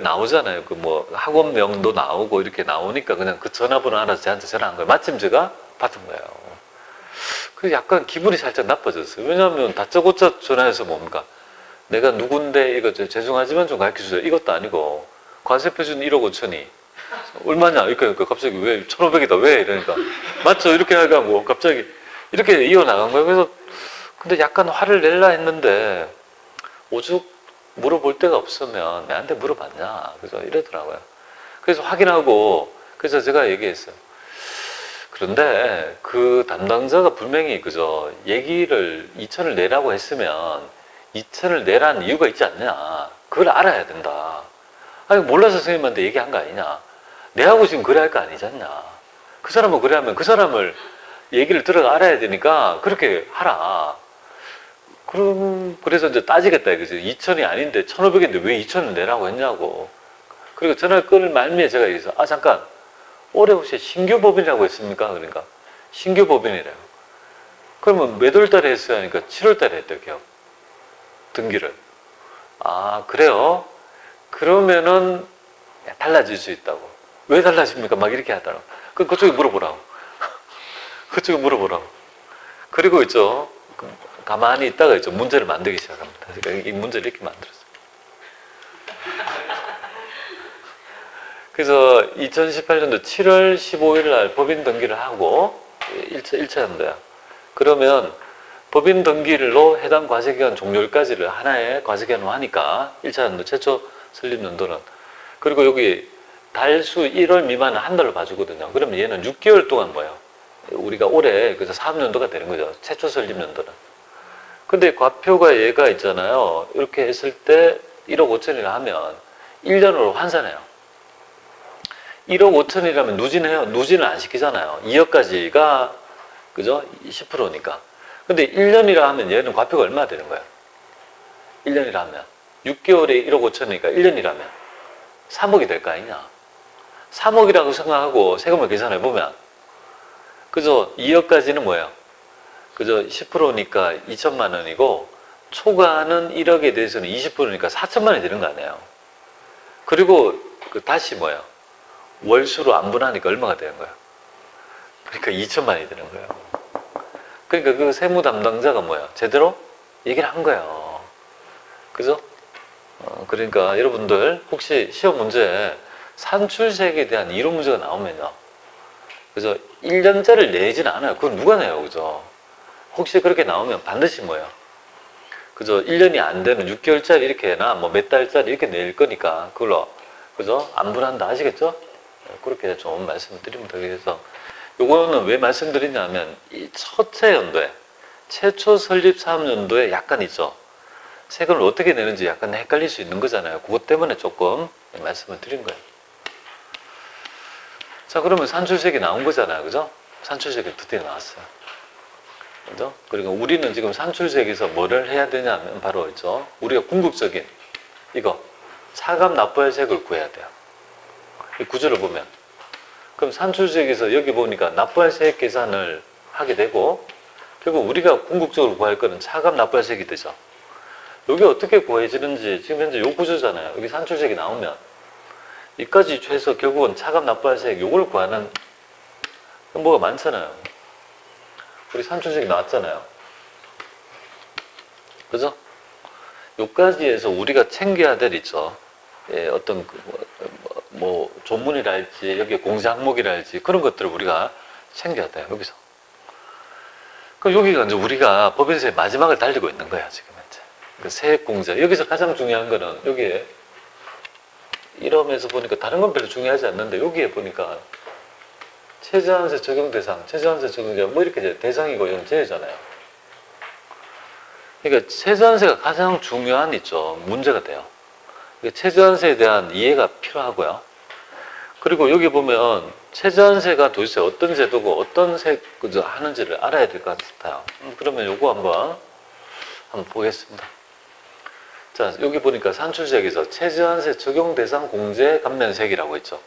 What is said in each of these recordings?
나오잖아요. 그 뭐 학원명도 나오고 이렇게 나오니까 그냥 그 전화번호 알아서 저한테 전화한 거예요. 마침 제가 받은 거예요. 그래서 약간 기분이 살짝 나빠졌어요. 왜냐하면 다짜고짜 전화해서 뭡니까? 내가 누군데 이거 죄송하지만 좀 가르쳐주세요. 이것도 아니고 관세 표준 1억 5천이 얼마냐? 이렇게 갑자기 왜 1,500이다 왜 이러니까 맞죠? 이렇게 하고 갑자기 이렇게 이어나간 거예요. 그래서 근데 약간 화를 낼라 했는데 오죽 물어볼 데가 없으면 나한테 물어봤냐? 그죠? 이러더라고요. 그래서 확인하고 그래서 제가 얘기했어요. 그런데 그 담당자가 분명히 그죠? 얘기를 2천을 내라고 했으면 2천을 내라는 이유가 있지 않냐? 그걸 알아야 된다. 아니 몰라서 선생님한테 얘기한 거 아니냐? 내하고 지금 그래 할 거 아니잖냐? 그 사람은 그래 하면 그 사람을 얘기를 들어가 알아야 되니까 그렇게 하라. 그래서 이제 따지겠다 이거지. 2천이 아닌데 1,500인데 왜 2천을 내라고 했냐고. 그리고 전화를 끊을 말미에 제가 여기서 잠깐 올해 혹시 신규 법인이라고 했습니까? 그러니까 신규 법인이래요. 그러면 몇 월 달에 했어요? 하니까 7월 달에 했대요. 기업 등기를. 그래요? 그러면은 달라질 수 있다고. 왜 달라집니까? 막 이렇게 하더라고. 그쪽에 물어보라고. 그쪽에 물어보라고. 그리고 있죠. 가만히 있다가 있죠. 문제를 만들기 시작합니다. 그러니까 이 문제를 이렇게 만들었어요. 그래서 2018년도 7월 15일 날 법인 등기를 하고 1차 연도야. 그러면 법인 등기로 해당 과세기간 종료일까지를 하나의 과세기간으로 하니까 1차 연도 최초 설립 연도는 그리고 여기 달수 1월 미만은 한 달로 봐주거든요. 그러면 얘는 6개월 동안 뭐예요? 우리가 올해 그래서 사업연도가 되는 거죠. 최초 설립 연도는. 근데 과표가 얘가 있잖아요. 이렇게 했을 때 1억 5천이라 하면 1년으로 환산해요. 1억 5천이라면 누진해요. 누진을 안 시키잖아요. 2억까지가 그죠? 10%니까. 근데 1년이라 하면 얘는 과표가 얼마 되는 거예요? 1년이라 하면 6개월에 1억 5천이니까 1년이라면 3억이 될 거 아니냐? 3억이라고 생각하고 세금을 계산해 보면 그죠? 2억까지는 뭐예요? 그죠? 10%니까 2천만 원이고 초과하는 1억에 대해서는 20%니까 4천만 원이 되는 거 아니에요. 그리고 다시 뭐예요? 월수로 안분하니까 얼마가 되는 거예요? 그러니까 2천만 원이 되는 거예요. 그러니까 그 세무 담당자가 뭐예요? 제대로 얘기를 한 거예요. 그죠? 그러니까 여러분들 혹시 시험 문제에 산출세액에 대한 이론 문제가 나오면요. 그죠? 1년짜리를 내진 않아요. 그건 누가 내요? 그죠? 혹시 그렇게 나오면 반드시 뭐예요? 그죠? 1년이 안 되는 6개월짜리 이렇게 해나 뭐 몇 달짜리 이렇게 낼 거니까 그걸로 그죠? 안분한다 아시겠죠? 그렇게 좀 말씀을 드리면 되겠어서 요거는 왜 말씀드리냐면 이 첫째 연도에 최초 설립 사업연도에 약간 있죠. 세금을 어떻게 내는지 약간 헷갈릴 수 있는 거잖아요. 그것 때문에 조금 말씀을 드린 거예요. 자, 그러면 산출세액이 나온 거잖아요. 그죠? 산출세액이 드디어 나왔어요. 그죠? 그리고 우리는 지금 산출세액에서 뭐를 해야 되냐면 바로 있죠. 우리가 궁극적인 이거 차감 납부할 세액을 구해야 돼요. 이 구조를 보면 그럼 산출세액에서 여기 보니까 납부할 세액 계산을 하게 되고 결국 우리가 궁극적으로 구할 거는 차감 납부할 세액이 되죠. 여기 어떻게 구해지는지 지금 현재 요 구조잖아요. 여기 산출세액이 나오면 이까지 최소 결국은 차감 납부할 세액 요걸 구하는 뭐가 많잖아요. 우리 산출세액 나왔잖아요. 그죠? 요까지에서 우리가 챙겨야 될 있죠. 예, 어떤 뭐 조문이랄지 여기 공제 항목이랄지 그런 것들을 우리가 챙겨야 돼요. 여기서. 그럼 여기가 이제 우리가 법인세의 마지막을 달리고 있는 거야 지금 현재. 그 세액 공제 여기서 가장 중요한 거는 여기에 이러면서 보니까 다른 건 별로 중요하지 않는데 여기에 보니까 최저한세 적용 대상, 최저한세 적용자 뭐 이렇게 이제 대상이고 이런 제외잖아요. 그러니까 최저한세가 가장 중요한 있죠. 문제가 돼요. 최저한세에 대한 이해가 필요하고요. 그리고 여기 보면 최저한세가 도대체 어떤 제도고 어떤 그저 하는지를 알아야 될 것 같아요. 그러면 요거 한번 보겠습니다. 자, 여기 보니까 산출세액에서 최저한세 적용 대상 공제 감면세액이라고 있죠.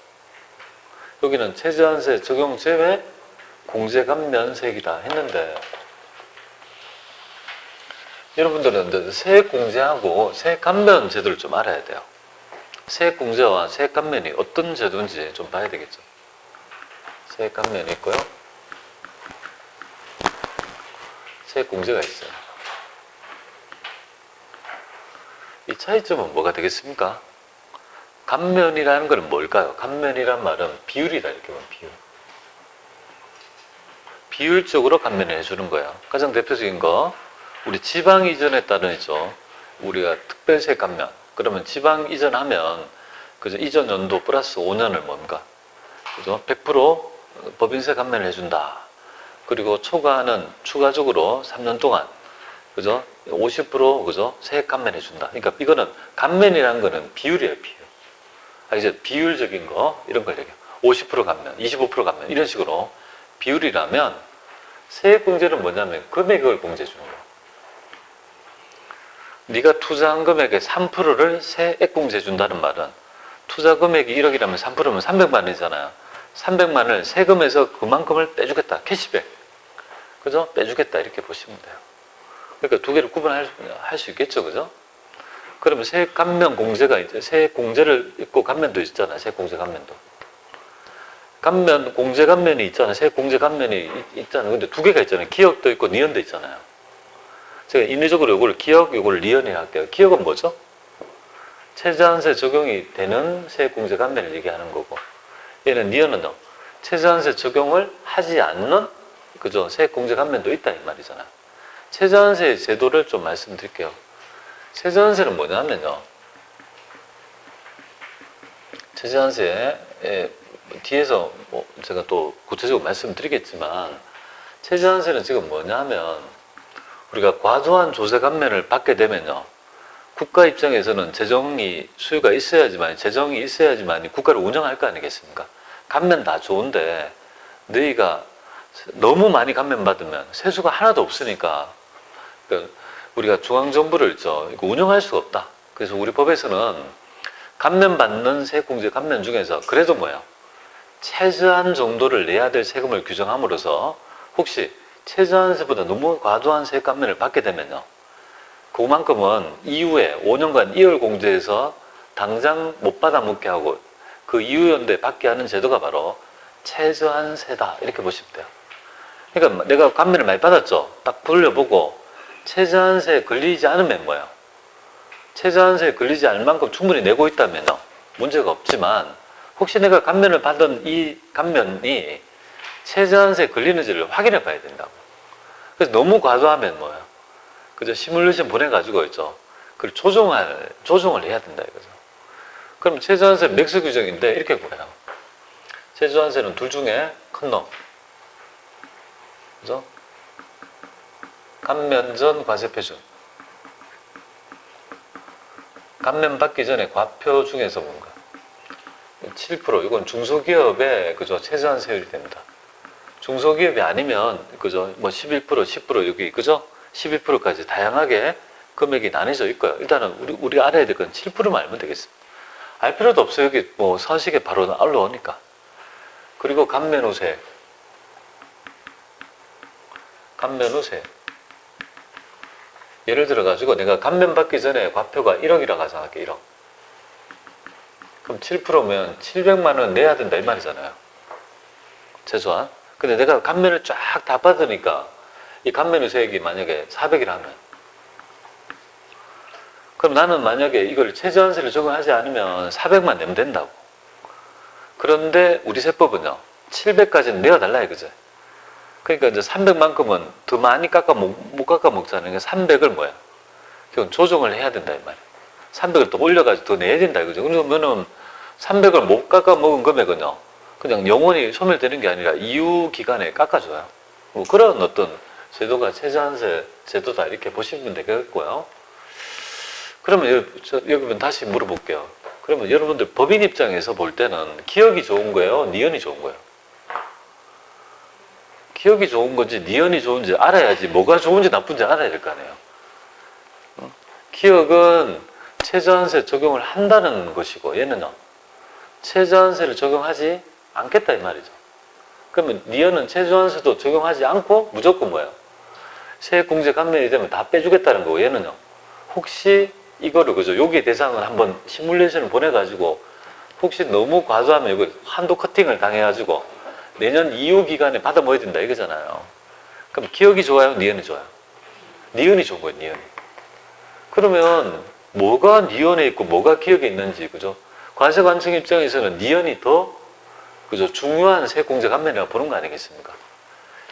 여기는 최저한세 적용 제외 공제 감면세액이다 했는데 여러분들은 세액 공제하고 세액 감면 제도를 좀 알아야 돼요. 세액공제와 세액감면이 어떤 제도인지 좀 봐야 되겠죠. 세액감면이 있고요. 세액공제가 있어요. 이 차이점은 뭐가 되겠습니까? 감면이라는 것은 뭘까요? 감면이란 말은 비율이다 이렇게 보면 비율. 비율적으로 감면을 해주는 거야. 가장 대표적인 거 우리 지방 이전에 따른 있죠. 우리가 특별세 감면. 그러면 지방 이전하면 그죠? 이전 연도 플러스 5년을 뭔가 그죠? 100% 법인세 감면을 해준다. 그리고 초과는 추가적으로 3년 동안 그죠? 50% 그죠? 세액 감면 해준다. 그러니까 이거는 감면이라는 거는 비율이에요, 비율. 이제 비율적인 거 이런 걸 얘기해요. 50% 감면, 25% 감면 이런 식으로 비율이라면 세액 공제는 뭐냐면 금액을 공제해 주는 거예요. 네가 투자한 금액의 3%를 세액 공제해 준다는 말은 투자 금액이 1억이라면 3%면 300만 원이잖아요. 300만을 세금에서 그만큼을 빼주겠다. 캐시백. 그죠? 빼주겠다. 이렇게 보시면 돼요. 그러니까 두 개를 구분할 수 있겠죠. 그죠? 그러면 세액 감면 공제가 이제 세액 공제를 있고 감면도 있잖아요. 세액 공제 감면도. 감면, 공제 감면이 있잖아요. 세액 공제 감면이 있잖아요. 근데 두 개가 있잖아요. 기억도 있고 니은도 있잖아요. 제가 인위적으로 이걸 기억, 이걸 니은에 할게요. 기억은 뭐죠? 최저한세 적용이 되는 세액 공제 감면을 얘기하는 거고, 얘는 니은은요. 최저한세 적용을 하지 않는 그죠? 세액 공제 감면도 있다 이 말이잖아요. 최저한세 제도를 좀 말씀드릴게요. 최저한세는 뭐냐면요. 최저한세 뒤에서 뭐 제가 또 구체적으로 말씀드리겠지만 최저한세는 지금 뭐냐면 우리가 과도한 조세 감면을 받게 되면요. 국가 입장에서는 재정이 수요가 있어야지만 재정이 있어야지만 국가를 운영할 거 아니겠습니까? 감면 다 좋은데 너희가 너무 많이 감면 받으면 세수가 하나도 없으니까 우리가 중앙정부를 운영할 수가 없다. 그래서 우리 법에서는 감면 받는 세액공제 감면 중에서 그래도 뭐예요? 최저한 정도를 내야 될 세금을 규정함으로써 혹시 최저한세보다 너무 과도한 세액 감면을 받게 되면요. 그만큼은 이후에 5년간 이월 공제해서 당장 못 받아 먹게 하고 그 이후 연도에 받게 하는 제도가 바로 최저한세다. 이렇게 보시면 돼요. 그러니까 내가 감면을 많이 받았죠. 딱 돌려보고 최저한세에 걸리지 않으면 뭐예요? 최저한세에 걸리지 않을 만큼 충분히 내고 있다면요. 문제가 없지만 혹시 내가 감면을 받은 이 감면이 최저한세에 걸리는지를 확인해 봐야 된다고. 그래서 너무 과도하면 뭐예요? 그죠? 시뮬레이션 보내가지고 있죠. 그걸 조정을 해야 된다 이거죠. 그럼 최저한세 맥스 규정인데 이렇게 보여요. 최저한세는 둘 중에 큰 놈. 그죠? 감면 전 과세 표준. 감면 받기 전에 과표 중에서 뭔가 7% 이건 중소기업의 그죠 최저한세율이 됩니다. 중소기업이 아니면 그죠 뭐 11% 10% 여기 그죠 12%까지 다양하게 금액이 나뉘어져 있고요. 일단은 우리가 알아야 될 건 7%만 알면 되겠습니다. 알 필요도 없어요. 여기 뭐 서식에 바로 올라오니까. 그리고 감면 후세. 감면 후세. 예를 들어 가지고 내가 감면 받기 전에 과표가 1억이라고 가정할게. 1억. 그럼 7%면 700만 원 내야 된다 이 말이잖아요. 최소한. 근데 내가 감면을 쫙 다 받으니까 이 감면 후세액이 만약에 400이라면 그럼 나는 만약에 이걸 최저한세를 적용하지 않으면 400만 내면 된다고. 그런데 우리 세법은요. 700까지는 내어달라 이거죠. 그러니까 이제 300만큼은 더 많이 못 깎아 먹잖아요. 그러니까 300을 뭐야? 그건 조정을 해야 된다 이 말이에요. 300을 또 올려가지고 더 내야 된다 이거죠. 그러면은 300을 못 깎아 먹은 금액은요. 그냥 영원히 소멸되는 게 아니라 이후 기간에 깎아줘요. 뭐 그런 어떤 제도가 최저한세 제도다 이렇게 보시면 되겠고요. 그러면 여러분 다시 물어볼게요. 그러면 여러분들 법인 입장에서 볼 때는 기억이 좋은 거예요? 니은이 좋은 거예요? 기억이 좋은 건지 니은이 좋은지 알아야지 뭐가 좋은지 나쁜지 알아야 될 거 아니에요. 기억은 최저한세 적용을 한다는 것이고 얘는요. 최저한세를 적용하지 않겠다 이 말이죠. 그러면 니은은 최저한세도 적용하지 않고 무조건 뭐예요? 세액공제 감면이 되면 다 빼주겠다는 거고 얘는요. 혹시 이거를 그죠? 여기 대상을 한번 시뮬레이션을 보내가지고 혹시 너무 과도하면 이거 한도 커팅을 당해가지고 내년 이후 기간에 받아 먹어야 된다 이거잖아요. 그럼 기억이 좋아요? 니은이 좋아요? 니은이 좋은 거예요, 니은이. 그러면 뭐가 니은에 있고 뭐가 기억에 있는지, 그죠? 관세관청 입장에서는 니은이 더, 그죠? 중요한 세액공제 감면이라고 보는 거 아니겠습니까?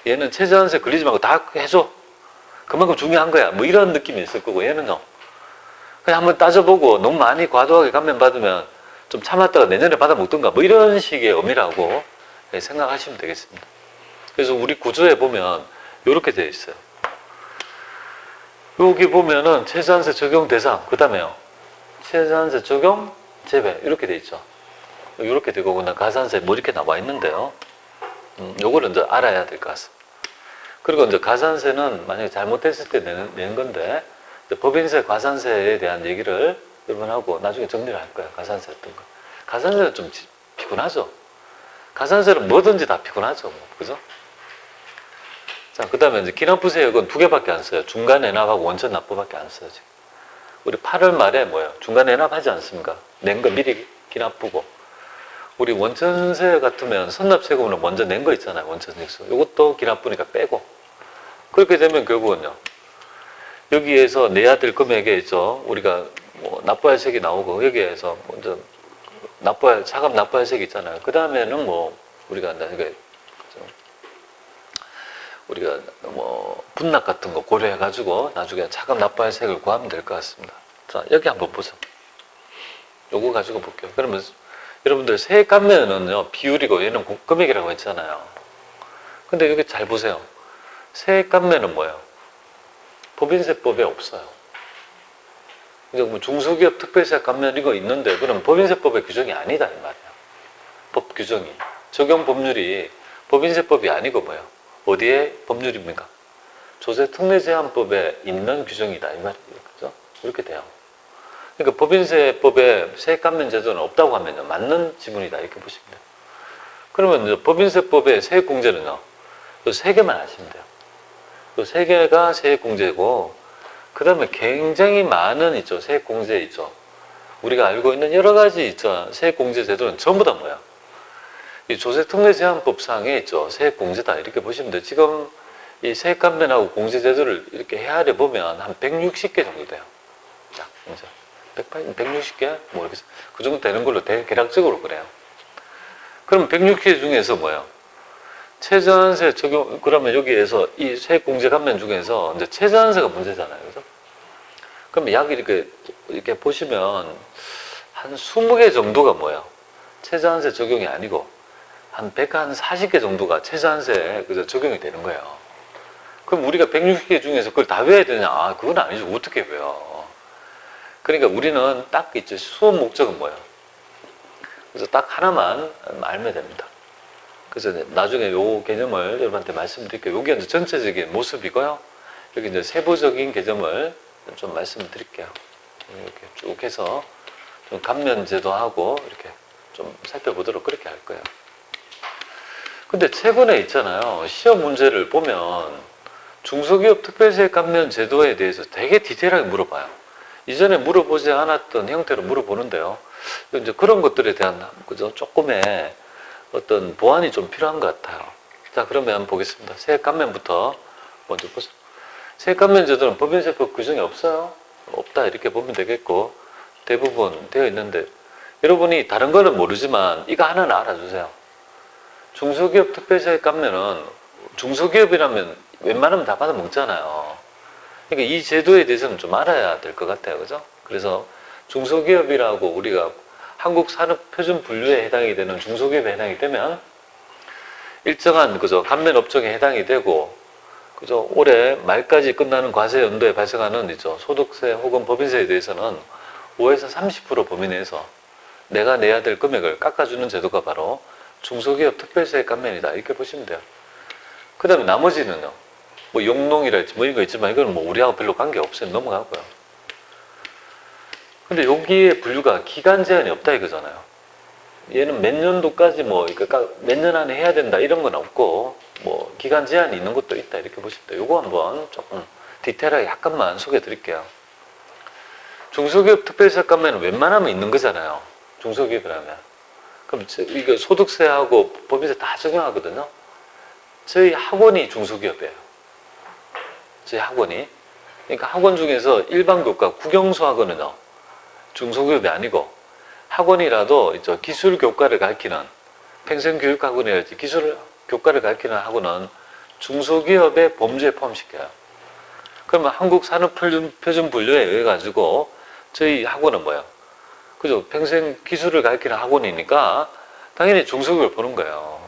얘는 최저한세 걸리지 말고 다 해줘. 그만큼 중요한 거야. 뭐 이런 느낌이 있을 거고, 얘는요. 그냥 한번 따져보고 너무 많이 과도하게 감면 받으면 좀 참았다가 내년에 받아 먹든가 뭐 이런 식의 의미라고 생각하시면 되겠습니다. 그래서 우리 구조에 보면 이렇게 되어 있어요. 여기 보면은 최저한세 적용 대상, 그 다음에요. 최저한세 적용 재배 이렇게 되어 있죠. 이렇게 되고 그냥 가산세 뭐 이렇게 나와 있는데요. 요거를 이제 알아야 될 것 같습니다. 그리고 이제 가산세는 만약에 잘못했을 때 내는 건데 법인세, 과산세에 대한 얘기를 여러분하고 나중에 정리를 할 거예요. 가산세 어떤 거. 가산세는 좀 피곤하죠. 가산세는 뭐든지 다 피곤하죠. 뭐, 그죠? 자, 그 다음에 이제 기납부세액은 두 개밖에 안 써요. 중간 애납하고 원천 납부밖에 안 써요, 지금. 우리 8월 말에 뭐예요? 중간 애납하지 않습니까? 낸 거 미리 기납부고. 우리 원천세 같으면 선납세금으로 먼저 낸 거 있잖아요. 원천세액수. 이것도 기납부니까 빼고. 그렇게 되면 결국은요. 여기에서 내야 될 금액에 있죠. 우리가 뭐 납부할세액이 나오고 여기에서 먼저 차감 납부할세액이 있잖아요. 그 다음에는 뭐 우리가 뭐 분납 같은 거 고려해 가지고 나중에 차감 납부할세액을 구하면 될 것 같습니다. 자, 여기 한번 보세요. 요거 가지고 볼게요. 그러면 여러분들 세액 감면은요 비율이고 얘는 금액이라고 했잖아요. 근데 여기 잘 보세요. 세액 감면은 뭐예요? 법인세법에 없어요. 이제 뭐 중소기업 특별세액 감면 이거 있는데 그럼 법인세법의 규정이 아니다 이 말이에요. 법 규정이 적용 법률이 법인세법이 아니고 뭐예요? 어디에 법률입니까? 조세특례제한법에 있는 규정이다 이 말이에요. 그죠? 이렇게 돼요. 그러니까 법인세법에 세액 감면 제도는 없다고 하면요 맞는 지문이다 이렇게 보시면 돼요. 그러면 이제 법인세법의 세액 공제는요 요 세 개만 하시면 돼요. 요 세 개가 세액 공제고 그 다음에 굉장히 많은 있죠 세액 공제 있죠. 우리가 알고 있는 여러 가지 있죠 세액 공제 제도는 전부 다 뭐야? 이 조세특례제한법상에 있죠 세액 공제다 이렇게 보시면 돼요. 지금 이 세액 감면하고 공제 제도를 이렇게 헤아려 보면 한 160개 정도 돼요. 자, 이제 160개 뭐 이렇게 그 정도 되는 걸로 대략적으로 그래요. 그럼 160개 중에서 뭐예요? 최저한세 적용, 그러면 여기에서 이 세액 공제 감면 중에서 이제 최저한세가 문제잖아요. 그죠? 그럼 약 이렇게 보시면 한 20개 정도가 뭐예요? 최저한세 적용이 아니고 한 140개 정도가 최저한세에 그죠? 적용이 되는 거예요. 그럼 우리가 160개 중에서 그걸 다 외워야 되냐? 아, 그건 아니죠. 어떻게 외워? 그러니까 우리는 딱 있죠. 수업 목적은 뭐예요? 그래서 딱 하나만 알면 됩니다. 그래서 나중에 요 개념을 여러분한테 말씀드릴게요. 여기 이제 전체적인 모습이고요. 여기 이제 세부적인 개념을 좀 말씀드릴게요. 이렇게 쭉 해서 좀 감면제도 하고 이렇게 좀 살펴보도록 그렇게 할 거예요. 근데 최근에 있잖아요. 시험 문제를 보면 중소기업 특별세액 감면 제도에 대해서 되게 디테일하게 물어봐요. 이전에 물어보지 않았던 형태로 물어보는데요. 이제 그런 것들에 대한 그죠? 조금의 어떤 보완이 좀 필요한 것 같아요. 자, 그러면 한번 보겠습니다. 세액 감면부터 먼저 보세요. 세액 감면 제도는 법인세법 규정이 없어요. 없다 이렇게 보면 되겠고 대부분 되어 있는데 여러분이 다른 거는 모르지만 이거 하나는 알아주세요. 중소기업 특별세액 감면은 중소기업이라면 웬만하면 다 받아 먹잖아요. 그러니까 이 제도에 대해서는 좀 알아야 될 것 같아요. 그죠? 그래서 중소기업이라고 우리가 한국산업표준분류에 해당이 되는 중소기업에 해당이 되면 일정한 그죠 감면 업종에 해당이 되고 그죠 올해 말까지 끝나는 과세 연도에 발생하는 있죠 소득세 혹은 법인세에 대해서는 5에서 30% 범위 내에서 내가 내야 될 금액을 깎아주는 제도가 바로 중소기업 특별세액 감면이다 이렇게 보시면 돼요. 그 다음에 나머지는요 뭐 용농이랄지 뭐 이런 거 있지만 이거는 뭐 우리하고 별로 관계 없어요. 넘어가고요. 근데 여기에 분류가 기간 제한이 없다 이거잖아요. 얘는 몇 년도까지 뭐 몇 년 안에 해야 된다 이런 건 없고 뭐 기간 제한이 있는 것도 있다 이렇게 보시면 돼요. 요거 한번 조금 디테일하게 약간만 소개해 드릴게요. 중소기업 특별세 감면은 웬만하면 있는 거잖아요. 중소기업이라면. 그럼 이거 소득세하고 법인세 다 적용하거든요. 저희 학원이 중소기업이에요. 저희 학원이. 그러니까 학원 중에서 일반 교과, 국영수 학원은요, 중소기업이 아니고, 학원이라도 기술 교과를 가르치는, 평생교육학원이랄지 기술 교과를 가르치는 학원은 중소기업의 범주에 포함시켜요. 그러면 한국산업표준분류에 의해 가지고 저희 학원은 뭐예요? 그죠? 평생 기술을 가르치는 학원이니까 당연히 중소기업을 보는 거예요.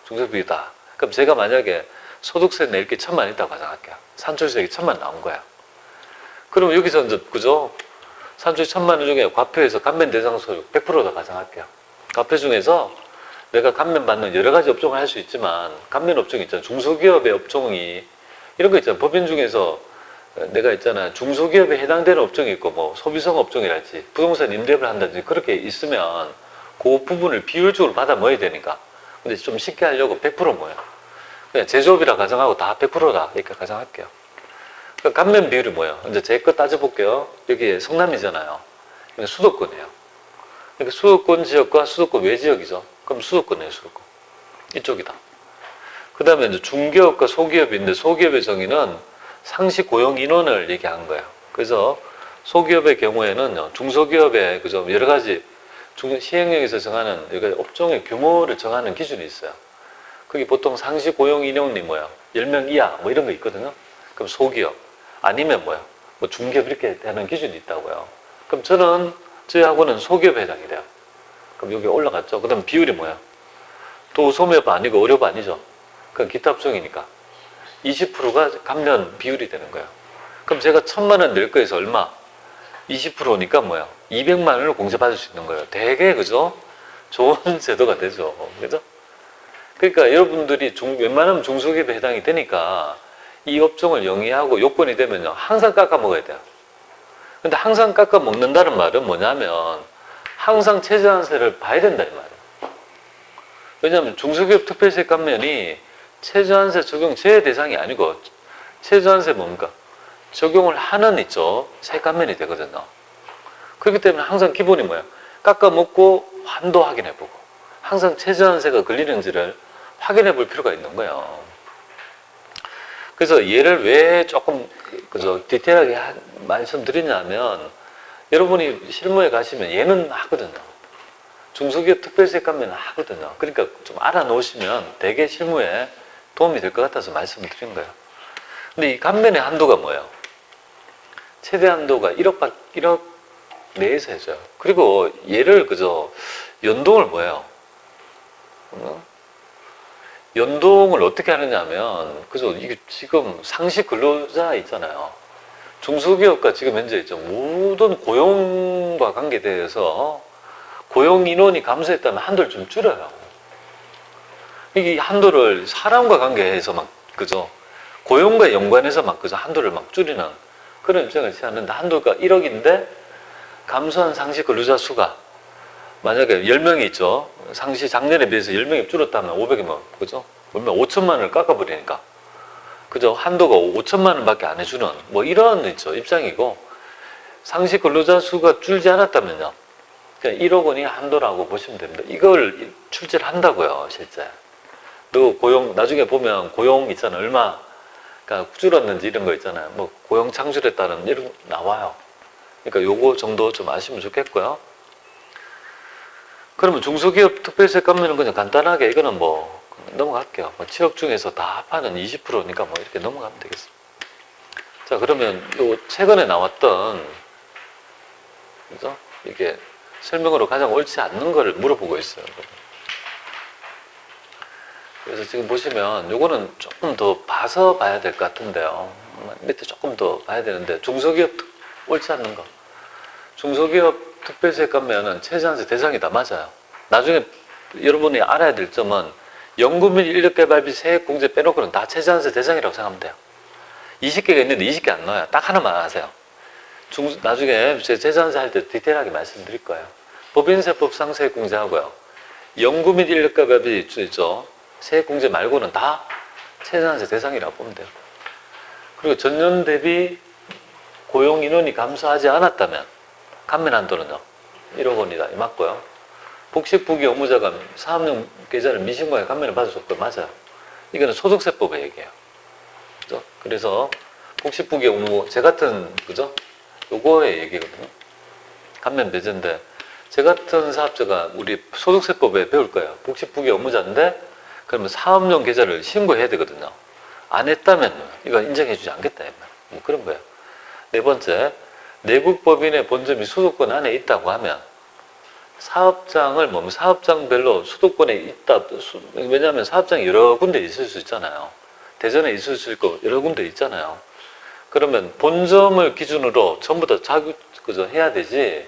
중소기업이다. 그럼 제가 만약에 소득세 낼 게 1,000만 있다고 가정할게요. 산출세액이 1,000만 나온 거야. 그럼 여기서 이제 그죠? 산출 1,000만 원 중에 과표에서 감면 대상 소득 100%다 가정할게요. 과표 중에서 내가 감면받는 여러 가지 업종을 할 수 있지만 감면 업종이 있잖아요. 중소기업의 업종이 이런 거 있잖아요. 법인 중에서 내가 있잖아요. 중소기업에 해당되는 업종이 있고 뭐 소비성 업종이랄지 부동산 임대업을 한다든지 그렇게 있으면 그 부분을 비율적으로 받아 먹어야 되니까. 근데 좀 쉽게 하려고 100% 뭐예요? 그냥 제조업이라 가정하고 다 100%다 이렇게 가정할게요. 그러니까 감면 비율이 뭐예요? 이제 제 거 따져볼게요. 여기 성남이잖아요. 수도권이에요. 그러니까 수도권 지역과 수도권 외 지역이죠. 그럼 수도권이에요, 수도권. 이쪽이다. 그 다음에 이제 중기업과 소기업인데 소기업의 정의는 상시 고용 인원을 얘기하는 거예요. 그래서 소기업의 경우에는 중소기업의 그죠 여러 가지 시행령에서 정하는 여러 가지 업종의 규모를 정하는 기준이 있어요. 그게 보통 상시 고용 인원이 뭐야? 10명 이하 뭐 이런 거 있거든요. 그럼 소기업 아니면 뭐야? 뭐 중기업 이렇게 되는 기준이 있다고요. 그럼 저희 학원은 소기업에 해당이 돼요. 그럼 여기 올라갔죠. 그 다음 비율이 뭐야? 또 소매업 아니고 의료업 아니죠. 그건 기타 업종이니까 20%가 감면 비율이 되는 거예요. 그럼 제가 1,000만 원 낼 거에서 얼마? 20%니까 뭐야? 200만 원을 공제받을 수 있는 거예요. 되게 그죠? 좋은 제도가 되죠. 그죠? 그러니까 여러분들이 웬만하면 중소기업에 해당이 되니까 이 업종을 영위하고 요건이 되면요. 항상 깎아 먹어야 돼요. 근데 항상 깎아 먹는다는 말은 뭐냐면 항상 최저한세를 봐야 된다 이 말이에요. 왜냐하면 중소기업 특별세 감면이 최저한세 적용 제외 대상이 아니고 최저한세 뭡니까? 적용을 하는 있죠. 세감면이 되거든요. 그렇기 때문에 항상 기본이 뭐예요? 깎아먹고 환도 확인해보고 항상 최저한세가 걸리는지를 확인해볼 필요가 있는 거예요. 그래서 얘를 왜 조금 그죠 디테일하게 말씀드리냐면 여러분이 실무에 가시면 얘는 하거든요. 중소기업 특별세 감면은 하거든요. 그러니까 좀 알아놓으시면 되게 실무에 도움이 될 것 같아서 말씀을 드린 거예요. 근데 이 감면의 한도가 뭐예요? 최대 한도가 1억 내에서 해줘요. 그리고 얘를 그저 연동을 뭐예요? 연동을 어떻게 하느냐 하면 그죠 이게 지금 상시 근로자 있잖아요. 중소기업과 지금 현재 있죠. 모든 고용과 관계돼서 고용 인원이 감소했다면 한도를 좀 줄여요. 이 한도를 사람과 관계해서 막 그죠 고용과 연관해서 막 그죠 한도를 막 줄이는 그런 입장을 취하는데 한도가 1억인데 감소한 상시 근로자 수가 만약에 10명이 있죠. 상시 작년에 비해서 10명이 줄었다면 500이면 그죠? 그러면 5천만 원을 깎아버리니까 그죠? 한도가 5천만 원밖에 안 해주는 뭐 이런 있죠 입장이고 상시 근로자 수가 줄지 않았다면요. 그냥 1억 원이 한도라고 보시면 됩니다. 이걸 출제를 한다고요, 실제. 또 고용 나중에 보면 고용 있잖아요. 얼마가 줄었는지 이런 거 있잖아요. 뭐 고용 창출에 따른 이런 거 나와요. 그러니까 요거 정도 좀 아시면 좋겠고요. 그러면 중소기업 특별세 감면은 그냥 간단하게 이거는 뭐 넘어갈게요. 뭐 7억 중에서 다 합하는 20%니까 뭐 이렇게 넘어가면 되겠습니다. 자, 그러면 요 최근에 나왔던 그죠? 이게 설명으로 가장 옳지 않는 거를 물어보고 있어요. 그래서 지금 보시면 요거는 조금 더 봐서 봐야 될 것 같은데요. 밑에 조금 더 봐야 되는데 중소기업 옳지 않는 거. 중소기업 특별세 감면은 최저한세 대상이다. 맞아요. 나중에 여러분이 알아야 될 점은 연금일 인력개발비 세액공제 빼놓고는 다 최저한세 대상이라고 생각하면 돼요. 20개가 있는데 20개 안 넣어요. 딱 하나만 아세요. 나중에 제 최저한세 할 때 디테일하게 말씀드릴 거예요. 법인세법 상세액공제하고요. 연금일 인력개발비 있죠. 세액공제 말고는 다 최저한세 대상이라고 보면 돼요. 그리고 전년 대비 고용 인원이 감소하지 않았다면 감면 한도는요 1억 원이다 이 맞고요. 복식부기 의무자가 사업용 계좌를 미신고에 감면을 받을 수 없고 맞아요. 이거는 소득세법의 얘기예요. 그죠? 그래서 복식부기 의무 제 같은 그죠? 요거의 얘기거든요. 감면 배제인데 제 같은 사업자가 우리 소득세법에 배울 거예요. 복식부기 의무자인데 그러면 사업용 계좌를 신고해야 되거든요. 안 했다면 이거 인정해주지 않겠다 뭐 그런 거예요. 네 번째, 내국법인의 본점이 수도권 안에 있다고 하면 사업장을 사업장별로 수도권에 있다. 왜냐하면 사업장이 여러 군데 있을 수 있잖아요. 대전에 있을 수 있고 여러 군데 있잖아요. 그러면 본점을 기준으로 전부 다 그저 해야 되지.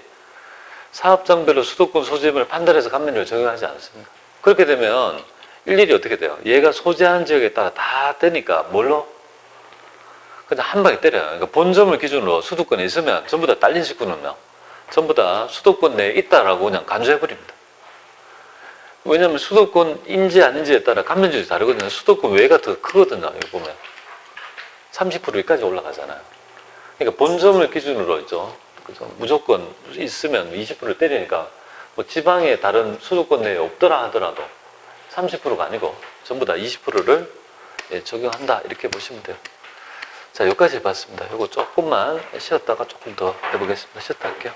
사업장별로 수도권 소지점을 판단해서 감면을 적용하지 않습니다. 그렇게 되면 일일이 어떻게 돼요? 얘가 소재한 지역에 따라 다 되니까 뭘로? 그냥 한 방에 때려요. 그러니까 본점을 기준으로 수도권에 있으면 전부 다 딸린 식구는요. 전부 다 수도권 내에 있다라고 그냥 간주해버립니다. 왜냐하면 수도권인지 아닌지에 따라 감면율이 다르거든요. 수도권 외가 더 크거든요. 여기 보면 30%까지 올라가잖아요. 그러니까 본점을 기준으로 있죠. 그죠? 무조건 있으면 20%를 때리니까 뭐 지방에 다른 수도권 내에 없더라 하더라도 30%가 아니고 전부 다 20%를 적용한다 이렇게 보시면 돼요. 자, 여기까지 해봤습니다. 이거 조금만 쉬었다가 조금 더 해보겠습니다. 쉬었다 할게요.